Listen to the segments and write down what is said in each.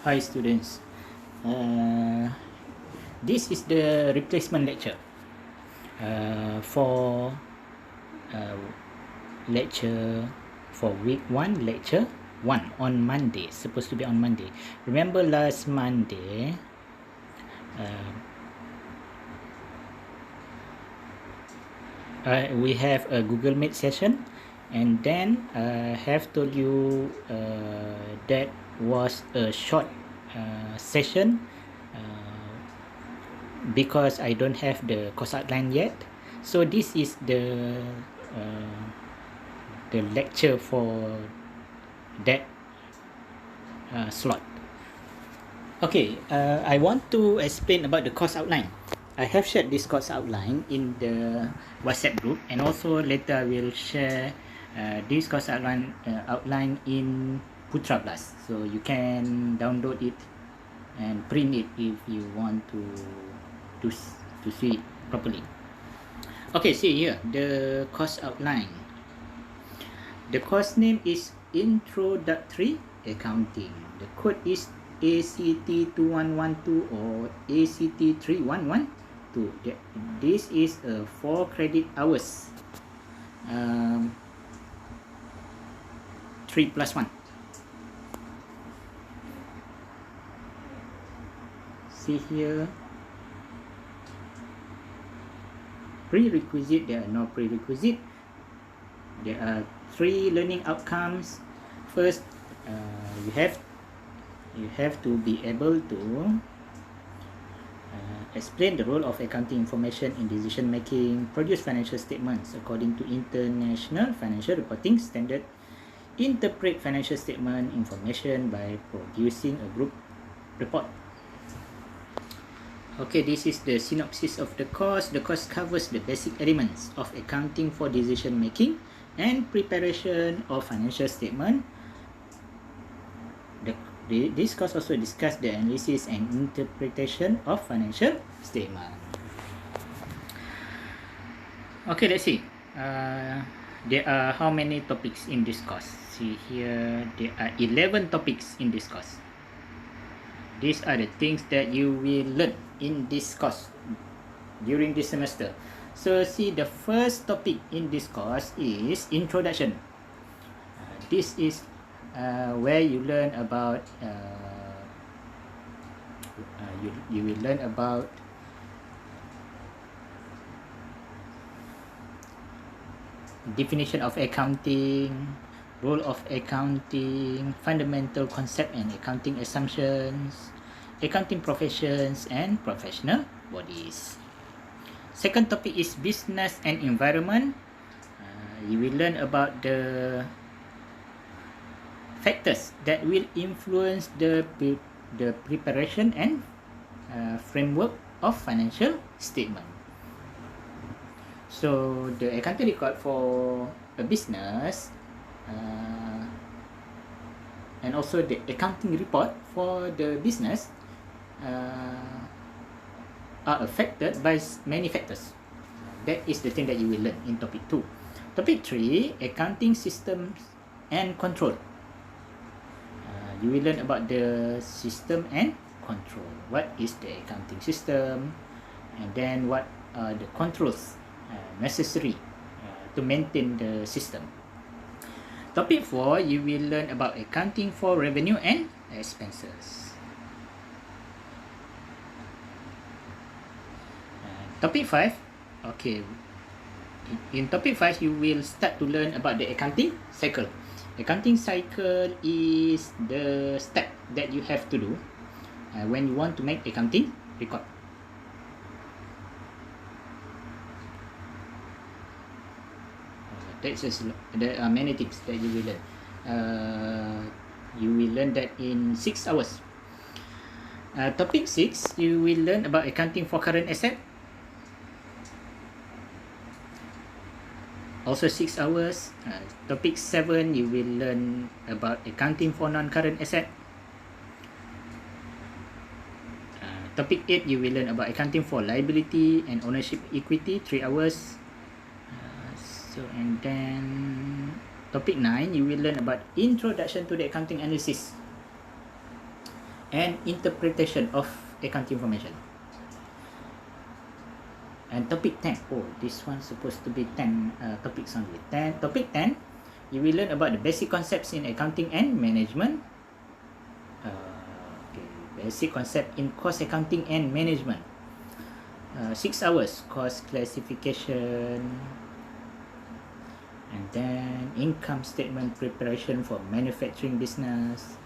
Hi students, this is the replacement lecture for lecture for week 1, lecture 1 on Monday, supposed to be on Monday. Remember last Monday we have a Google Meet session, and then have told you that was a short session because I don't have the course outline yet. So this is the lecture for that slot. Okay, I want to explain about the course outline. I have shared this course outline in the WhatsApp group, and also later I will share this course outline in Putra Plus, so you can download it and print it if you want to see it properly. Okay, see here the course outline. The course name is Introductory Accounting. The code is ACT3112 or ACT3112. This is 4 credit hours, 3 plus 1. See here, prerequisite. There are no prerequisite. There are 3 learning outcomes. First, you have to be able to explain the role of accounting information in decision making, produce financial statements according to international financial reporting standard, interpret financial statement information by producing a group report. Okay, this is the synopsis of the course. The course covers the basic elements of accounting for decision making and preparation of financial statement. This course also discusses the analysis and interpretation of financial statement. Okay, let's see. There are how many topics in this course? See here, there are 11 topics in this course. These are the things that you will learn in this course during this semester. So see, the first topic in this course is introduction. This is where you learn about you will learn about definition of accounting, role of accounting, fundamental concept and accounting assumptions, accounting professions and professional bodies. Second topic is business and environment. You will learn about the factors that will influence the preparation and framework of financial statement. So the accounting record for a business and also the accounting report for the business are affected by many factors. That is the thing that you will learn in topic 2. Topic 3, accounting systems and control. You will learn about the system and control. What is the accounting system, and then what are the controls necessary to maintain the system. Topic 4, you will learn about accounting for revenue and expenses. Topic 5, okay, in topic 5 you will start to learn about the accounting cycle. Accounting cycle is the step that you have to do when you want to make accounting record. There are many things that you will learn. You will learn that in 6 hours. Topic 6, you will learn about accounting for current asset. Also 6 hours. Topic 7, you will learn about accounting for non-current asset. Topic 8, you will learn about accounting for liability and ownership equity, 3 hours. And then topic 9, you will learn about introduction to the accounting analysis. and interpretation of accounting information. And topic 10, oh, this one's supposed to be 10 topics only. Topic 10, you will learn about the basic concepts in accounting and management. Okay, basic concept in cost accounting and management. 6 hours, cost classification, and then income statement preparation for manufacturing business,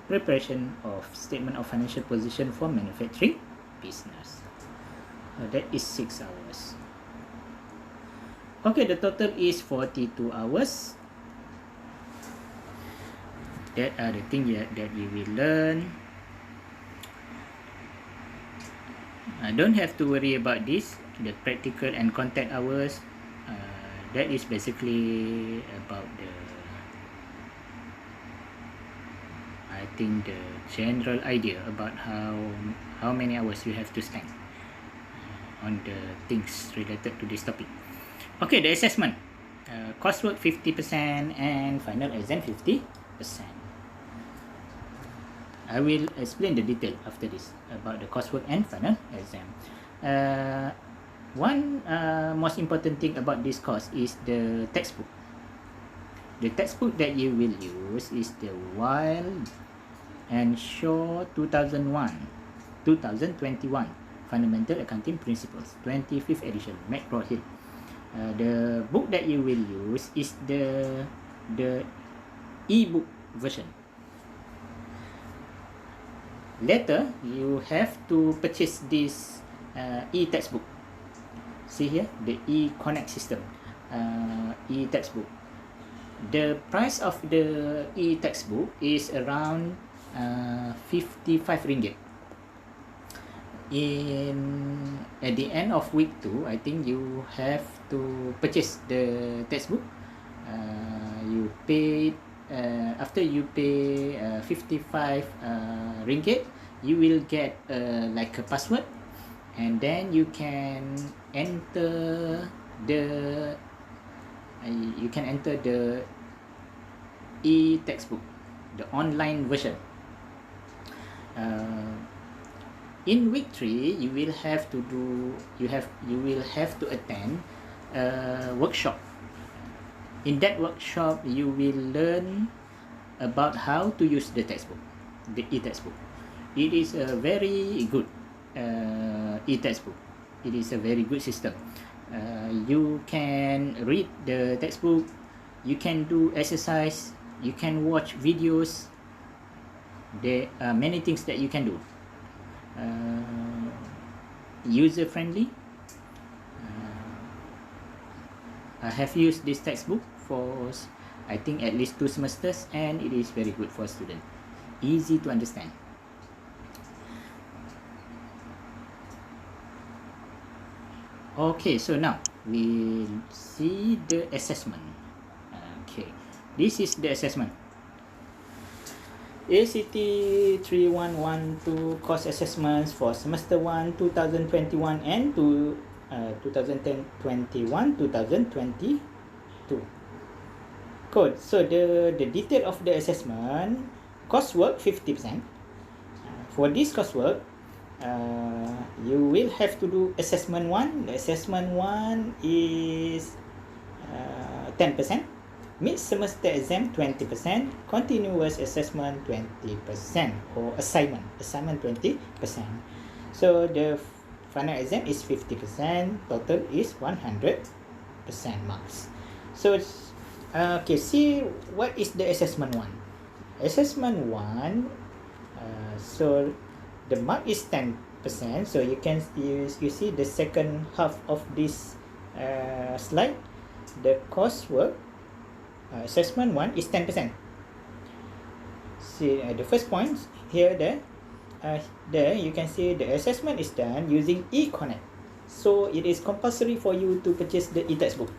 preparation of statement of financial position for manufacturing business. That is 6 hours. Okay, the total is 42 hours. That are the things that you will learn. Don't have to worry about this, the practical and contact hours. That is basically about the, I think, the general idea about how many hours you have to spend on the things related to this topic. Okay, the assessment. Coursework 50% and final exam 50%. I will explain the detail after this about the coursework and final exam. One most important thing about this course is the textbook. The textbook that you will use is the Wild and Shaw 2021 Fundamental Accounting Principles, 25th edition, McGraw-Hill. The book that you will use is the e-book version. Later, you have to purchase this e-textbook. See here, the e-connect system, e-textbook. The price of the e-textbook is around 55 ringgit. At the end of week 2, I think you have to purchase the textbook. You pay after you pay 55 ringgit, you will get like a password, and then you can enter the e-textbook, the online version. In week 3, you will have to attend a workshop. In that workshop, you will learn about how to use the textbook, the e-textbook. It is a very good e-textbook. It is a very good system. You can read the textbook, you can do exercise, you can watch videos. There are many things that you can do. User-friendly. I have used this textbook for, I think, at least 2 semesters, and it is very good for students. Easy to understand. Okay, so now we see the assessment. Okay, this is the assessment. ACT3112 course assessments for semester 1 2021 and 2021-2022. Good. So the detail of the assessment, coursework 50%. For this coursework, you will have to do assessment 1. The assessment 1 is 10%. Mid-semester exam 20%, continuous assessment 20%, or assignment 20%. So the final exam is 50%, total is 100% marks. So okay, see what is the assessment 1. Assessment 1, so the mark is 10%. So you can you see the second half of this slide. The coursework assessment 1 is 10%. See the first point here, there you can see the assessment is done using e-connect. So it is compulsory for you to purchase the e-textbook.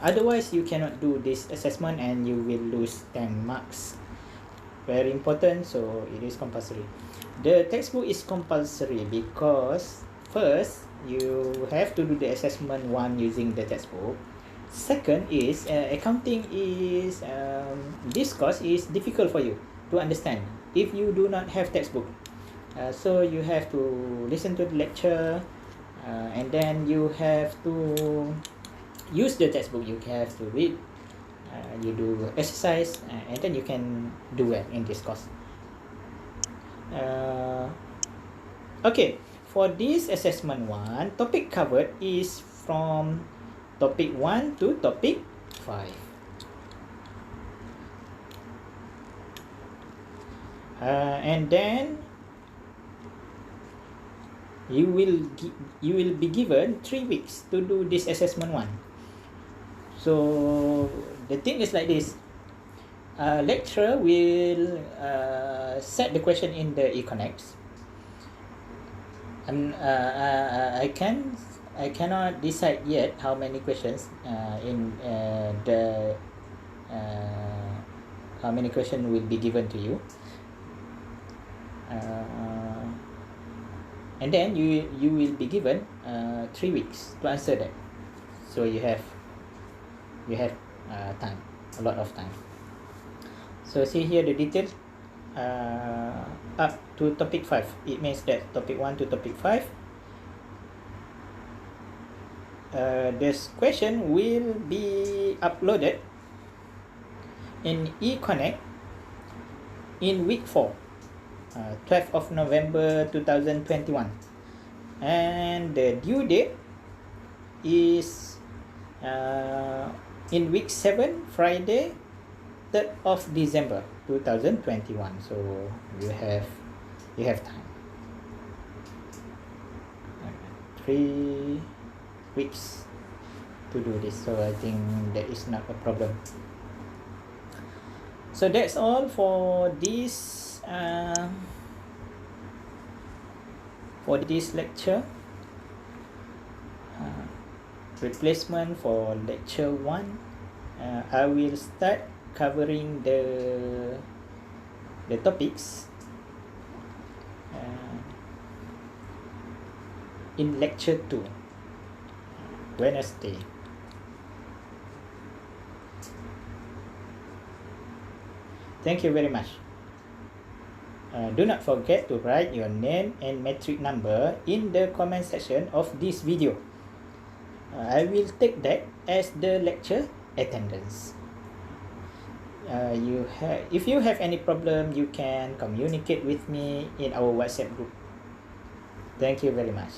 Otherwise, you cannot do this assessment and you will lose 10 marks. Very important, so it is compulsory. The textbook is compulsory because first, you have to do the assessment 1 using the textbook. Second is accounting is this course is difficult for you to understand. if you do not have textbook. So you have to listen to the lecture, and then you have to use the textbook. You have to read, you do exercise, and then you can do well in this course. Okay, for this assessment 1, topic covered is from topic 1 to topic 5. And then you will be given 3 weeks to do this assessment 1. So the thing is like this. Lecturer will set the question in the eConnects. I cannot decide yet how many questions how many questions will be given to you, and then you will be given 3 weeks to answer that. So you have time, a lot of time. So see here the details. Up to topic 5, it means that topic 1 to topic 5, this question will be uploaded in eConnect in week 4, 12th of November 2021, and the due date is in week 7, Friday, 3rd of December 2021. So you have time, 3 weeks to do this. So I think that is not a problem. So that's all for this lecture. Replacement for lecture 1. I will start covering the topics in lecture 2, Wednesday. Thank you very much. Do not forget to write your name and matric number in the comment section of this video. I will take that as the lecture attendance. If you have any problem, you can communicate with me in our WhatsApp group. Thank you very much.